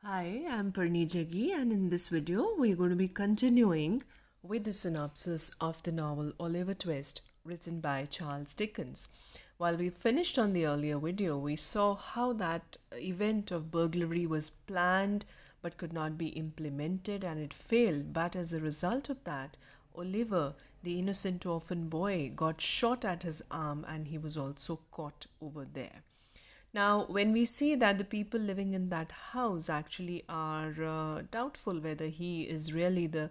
Hi, I'm Parni Jaggi, and in this video, we're going to be continuing with the synopsis of the novel Oliver Twist, written by Charles Dickens. While we finished on the earlier video, we saw how that event of burglary was planned but could not be implemented and it failed. But as a result of that, Oliver, the innocent orphan boy, got shot at his arm and he was also caught over there. Now, when we see that the people living in that house actually are doubtful whether he is really the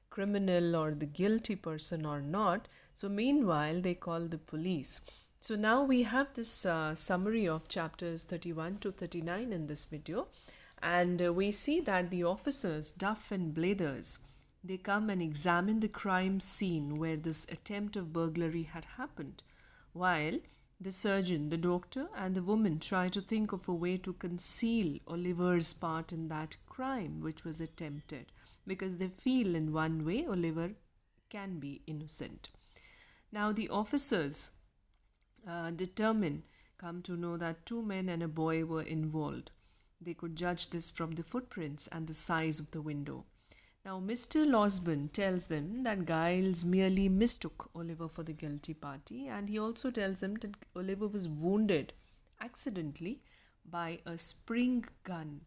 criminal or the guilty person or not, so meanwhile they call the police. So now we have this summary of chapters 31 to 39 in this video, and we see that the officers, Duff and Blathers, they come and examine the crime scene where this attempt of burglary had happened, while the surgeon, the doctor, and the woman try to think of a way to conceal Oliver's part in that crime which was attempted because they feel in one way Oliver can be innocent. Now, the officers determine, come to know that two men and a boy were involved. They could judge this from the footprints and the size of the window. Now, Mr. Losberne tells them that Giles merely mistook Oliver for the guilty party, and he also tells them that Oliver was wounded accidentally by a spring gun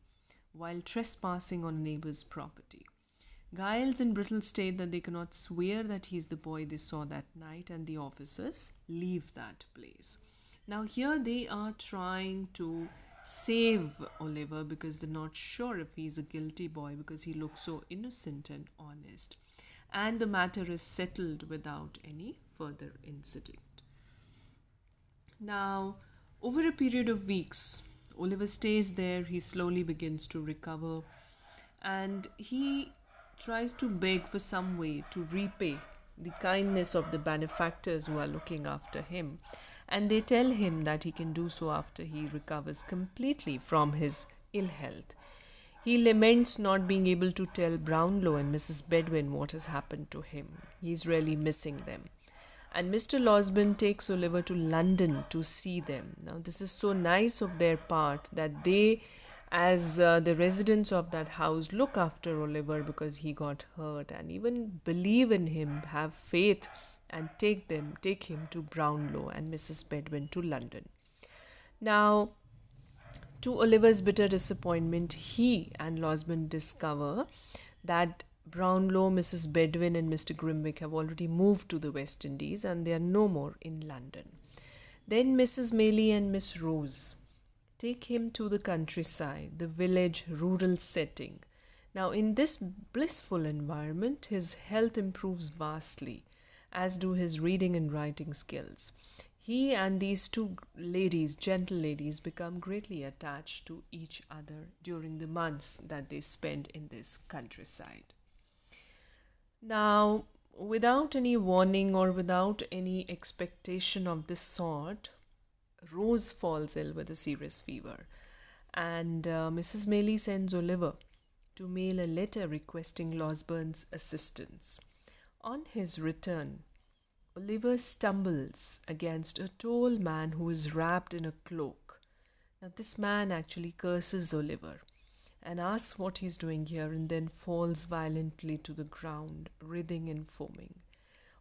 while trespassing on a neighbor's property. Giles and Brittle state that they cannot swear that he is the boy they saw that night, and the officers leave that place. Now, here they are trying to save Oliver because they're not sure if he's a guilty boy because he looks so innocent and honest. And the matter is settled without any further incident. Now, over a period of weeks, Oliver stays there, he slowly begins to recover, and he tries to beg for some way to repay the kindness of the benefactors who are looking after him. And they tell him that he can do so after he recovers completely from his ill health. He laments not being able to tell Brownlow and Mrs. Bedwin what has happened to him. He's really missing them. And Mr. Losberne takes Oliver to London to see them. Now, this is so nice of their part that they, as the residents of that house, look after Oliver because he got hurt and even believe in him, have faith, and take him to Brownlow and Mrs. Bedwin to London. Now, to Oliver's bitter disappointment, he and Losberne discover that Brownlow, Mrs. Bedwin, and Mr. Grimwick have already moved to the West Indies and they are no more in London. Then Mrs. Maylie and Miss Rose take him to the countryside, the village rural setting. Now, in this blissful environment, his health improves vastly, as do his reading and writing skills. He and these two ladies, gentle ladies, become greatly attached to each other during the months that they spend in this countryside. Now, without any warning or without any expectation of this sort, Rose falls ill with a serious fever, and Mrs. Maylie sends Oliver to mail a letter requesting Losberne's assistance. On his return, Oliver stumbles against a tall man who is wrapped in a cloak. Now, this man actually curses Oliver and asks what he's doing here and then falls violently to the ground, writhing and foaming.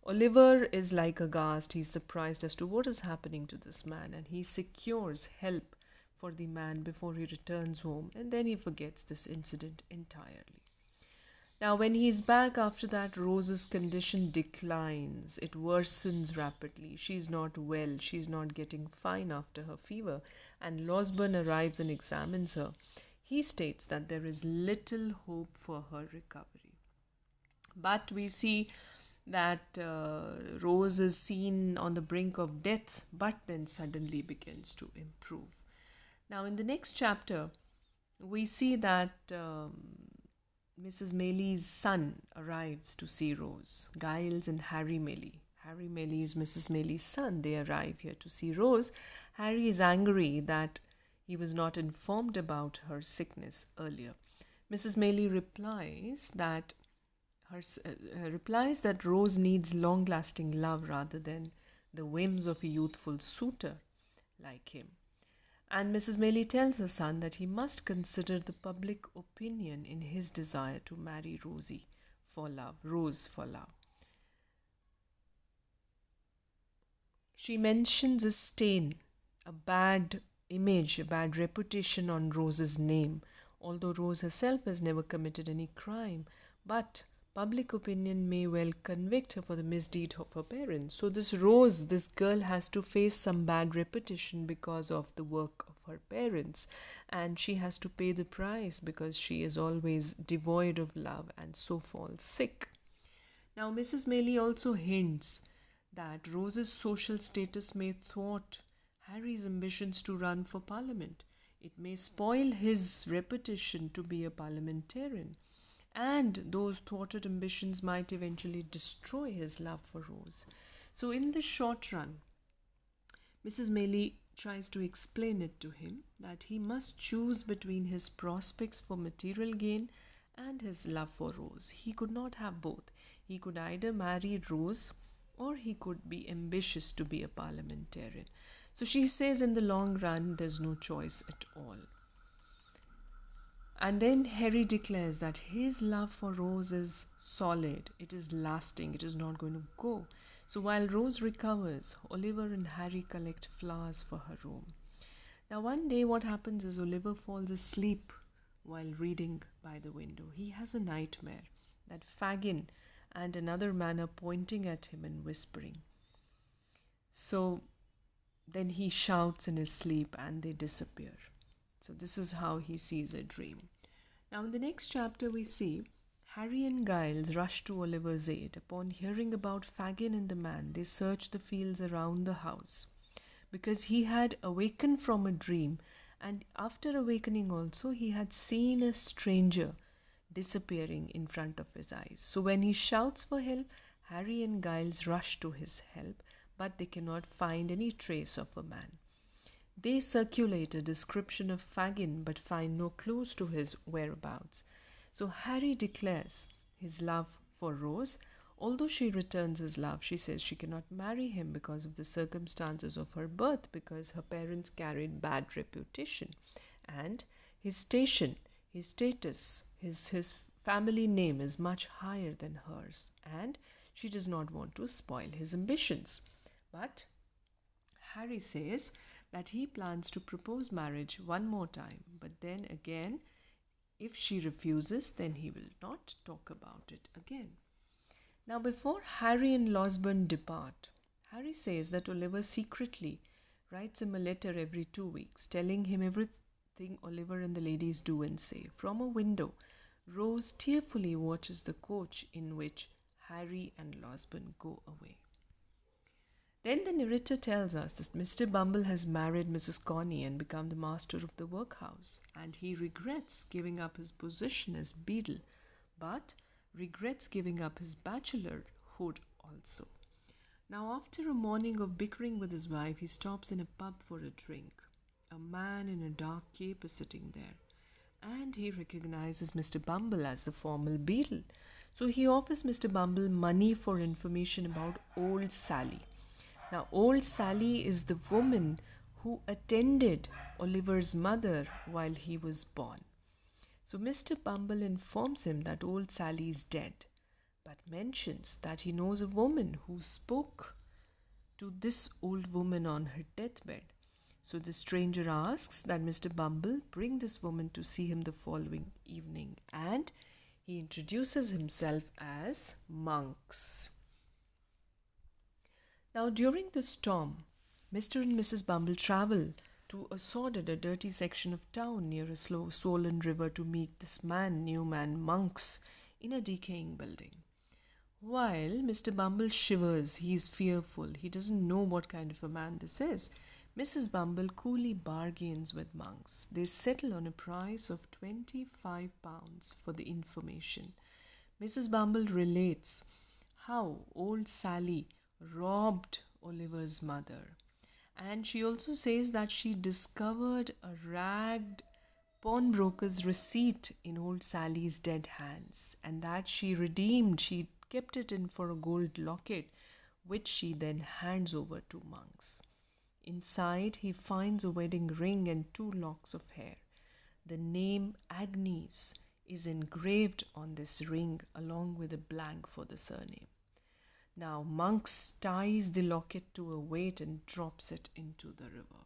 Oliver is like aghast. He's surprised as to what is happening to this man and he secures help for the man before he returns home, and then he forgets this incident entirely. Now, when he's back after that, Rose's condition declines. It worsens rapidly. She's not well. She's not getting fine after her fever. And Losberne arrives and examines her. He states that there is little hope for her recovery. But we see that Rose is seen on the brink of death, but then suddenly begins to improve. Now, in the next chapter, we see that Mrs. Maylie's son arrives to see Rose, Giles and Harry Maylie. Harry Maylie is Mrs. Maylie's son. They arrive here to see Rose. Harry is angry that he was not informed about her sickness earlier. Mrs. Maylie replies that Rose needs long-lasting love rather than the whims of a youthful suitor like him. And Mrs. Maylie tells her son that he must consider the public opinion in his desire to marry Rose for love. She mentions a stain, a bad image, a bad reputation on Rose's name, although Rose herself has never committed any crime. But public opinion may well convict her for the misdeed of her parents. So, this Rose, this girl, has to face some bad reputation because of the work of her parents, and she has to pay the price because she is always devoid of love and so falls sick. Now, Mrs. Maylie also hints that Rose's social status may thwart Harry's ambitions to run for parliament. It may spoil his reputation to be a parliamentarian, and those thwarted ambitions might eventually destroy his love for Rose. So, in the short run, Mrs. Maylie tries to explain it to him that he must choose between his prospects for material gain and his love for Rose. He could not have both. He could either marry Rose or he could be ambitious to be a parliamentarian. So she says in the long run, there's no choice at all. And then Harry declares that his love for Rose is solid, it is lasting, it is not going to go. So while Rose recovers, Oliver and Harry collect flowers for her room. Now one day what happens is Oliver falls asleep while reading by the window. He has a nightmare that Fagin and another man are pointing at him and whispering. So then he shouts in his sleep and they disappear. So this is how he sees a dream. Now in the next chapter we see Harry and Giles rush to Oliver's aid. Upon hearing about Fagin and the man, they search the fields around the house because he had awakened from a dream, and after awakening also he had seen a stranger disappearing in front of his eyes. So when he shouts for help, Harry and Giles rush to his help, but they cannot find any trace of a man. They circulate a description of Fagin but find no clues to his whereabouts. So Harry declares his love for Rose. Although she returns his love, she says she cannot marry him because of the circumstances of her birth, because her parents carried bad reputation. And his station, his status, his family name is much higher than hers, and she does not want to spoil his ambitions. But Harry says that he plans to propose marriage one more time, but then again, if she refuses, then he will not talk about it again. Now, before Harry and Losberne depart, Harry says that Oliver secretly writes him a letter every 2 weeks, telling him everything Oliver and the ladies do and say. From a window, Rose tearfully watches the coach in which Harry and Losberne go away. Then the narrator tells us that Mr. Bumble has married Mrs. Corney and become the master of the workhouse, and he regrets giving up his position as beadle, but regrets giving up his bachelorhood also. Now, after a morning of bickering with his wife, he stops in a pub for a drink. A man in a dark cape is sitting there, and he recognizes Mr. Bumble as the former beadle. So he offers Mr. Bumble money for information about old Sally. Now, old Sally is the woman who attended Oliver's mother while he was born. So Mr. Bumble informs him that old Sally is dead, but mentions that he knows a woman who spoke to this old woman on her deathbed. So the stranger asks that Mr. Bumble bring this woman to see him the following evening, and he introduces himself as Monks. Now, during the storm, Mr. and Mrs. Bumble travel to a sordid, a dirty section of town near a slow, swollen river to meet this new man, Monks, in a decaying building. While Mr. Bumble shivers, he is fearful, he doesn't know what kind of a man this is. Mrs. Bumble coolly bargains with Monks. They settle on a price of £25 for the information. Mrs. Bumble relates how old Sally robbed Oliver's mother, and she also says that she discovered a ragged pawnbroker's receipt in old Sally's dead hands, and that she kept it in for a gold locket, which she then hands over to Monks. Inside, he finds a wedding ring and 2 locks of hair. The name Agnes is engraved on this ring along with a blank for the surname. Now, Monks ties the locket to a weight and drops it into the river.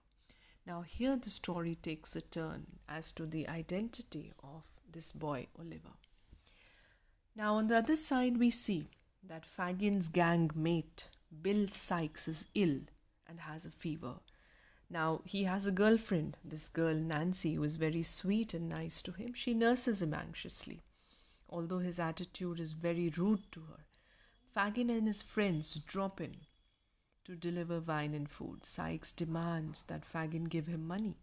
Now, here the story takes a turn as to the identity of this boy, Oliver. Now, on the other side, we see that Fagin's gang mate, Bill Sykes, is ill and has a fever. Now, he has a girlfriend, this girl Nancy, who is very sweet and nice to him. She nurses him anxiously, although his attitude is very rude to her. Fagin and his friends drop in to deliver wine and food. Sykes demands that Fagin give him money.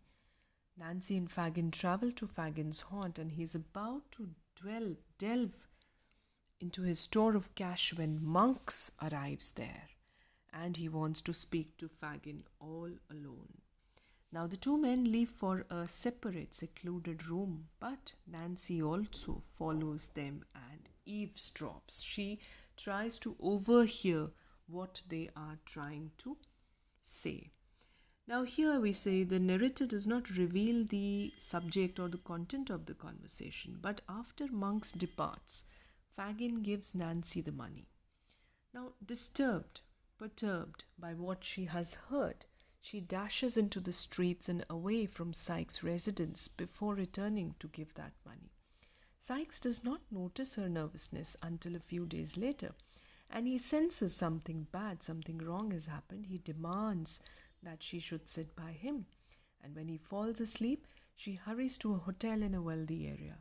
Nancy and Fagin travel to Fagin's haunt, and he is about to delve into his store of cash when Monks arrives there, and he wants to speak to Fagin all alone. Now the two men leave for a separate, secluded room, but Nancy also follows them and eavesdrops. She tries to overhear what they are trying to say. Now here we say the narrator does not reveal the subject or the content of the conversation, but after Monks departs, Fagin gives Nancy the money. Now, perturbed by what she has heard, she dashes into the streets and away from Sykes' residence before returning to give that money. Sykes does not notice her nervousness until a few days later, and he senses something bad, something wrong has happened. He demands that she should sit by him, and when he falls asleep, she hurries to a hotel in a wealthy area.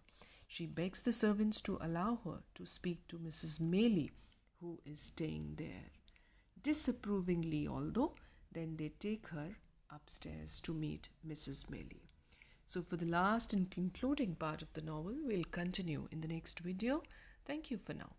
She begs the servants to allow her to speak to Mrs. Maylie, who is staying there. Disapprovingly, although, then they take her upstairs to meet Mrs. Maylie. So for the last and concluding part of the novel, we'll continue in the next video. Thank you for now.